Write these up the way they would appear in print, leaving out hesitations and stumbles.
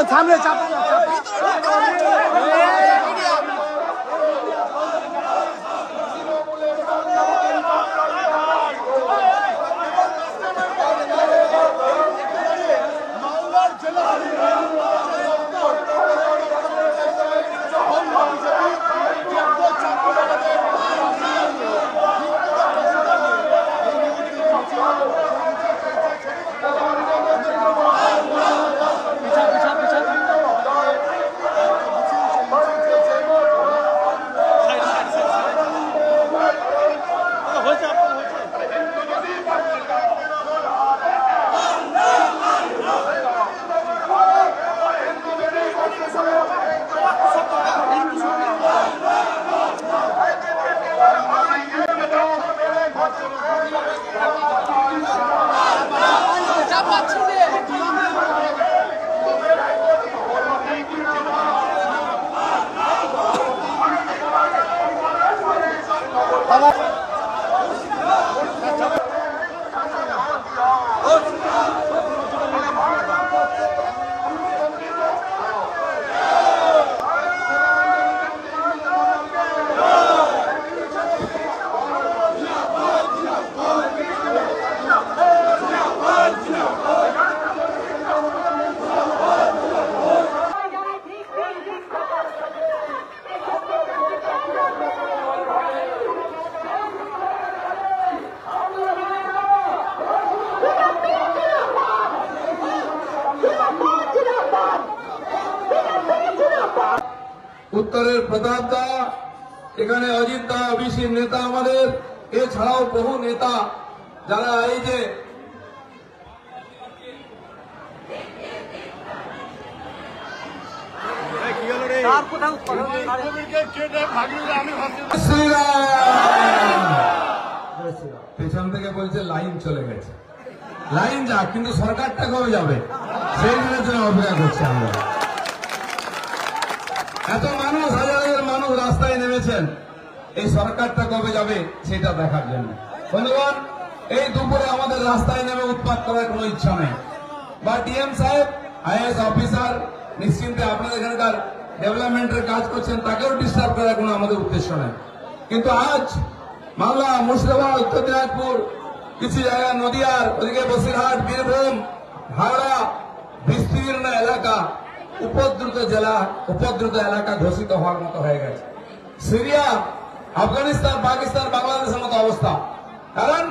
সামনে চাপা उत्तरेर प्रताप दा एखाने अजित दा अभिषेक नेता हमारे एछाड़ाओ बहु नेता जरा এই যে পেছন থেকে বলছে লাইন চলে গেছে লাইন যা কিন্তু সরকারটা কবে যাবে সেই জন্য অপেক্ষা করছি আমরা এত মানুষ হাজার হাজার মানুষ রাস্তায় নেমেছেন এই সরকারটা কবে যাবে সেটা দেখার জন্য বন্ধুগণ এই দুপুরে আমাদের রাস্তায় নেমে উৎপাত করার কোনো ইচ্ছা নেই বা ডিএম সাহেব আইএএস অফিসার নিশ্চিন্তে আপনাদের এখানকার ডেভেলপমেন্টের কাজ করছেন তাকেও ডিস্টার্ব করার কোনো আমাদের উদ্দেশ্য নেই কিন্তু আজ মালদা মুর্শিদাবাদ উত্তর দিনাজপুর কিছু জায়গা নদিয়ার ওদিকে বসিরহাট বীরভূম হাওড়া বিস্তীর্ণ এলাকা উপদ্রুত জেলা উপদ্রুত এলাকা ঘোষিত হওয়ার মতো হয়ে গেছে সিরিয়া আফগানিস্তান পাকিস্তান বাংলাদেশের মতো অবস্থা কারণ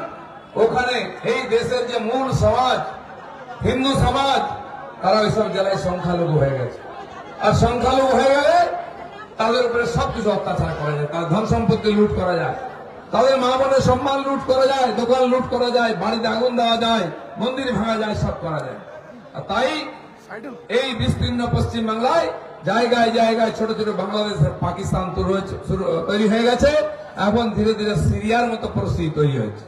ওখানে এই দেশের যে মূল সমাজ হিন্দু সমাজ তারা ওইসব জেলায় সংখ্যালঘু হয়ে গেছে আর সংখ্যালঘু হয়ে গেলে তাদের উপরে সবকিছু অত্যাচার করা যায় তার ধন সম্পত্তি লুট করা যায় তাদের মা বোনের সম্মান লুট করা যায় দোকান লুট করা যায় বাড়িতে আগুন দেওয়া যায় মন্দির ভাঙা যায় সব করা যায় আর তাই এই বিস্তীর্ণ পশ্চিম বাংলায় জায়গায় জায়গায় ছোট ছোট বাংলাদেশের পাকিস্তান তৈরি হয়ে গেছে এখন ধীরে ধীরে সিরিয়ার মতো পরিস্থিতি তৈরি হয়েছে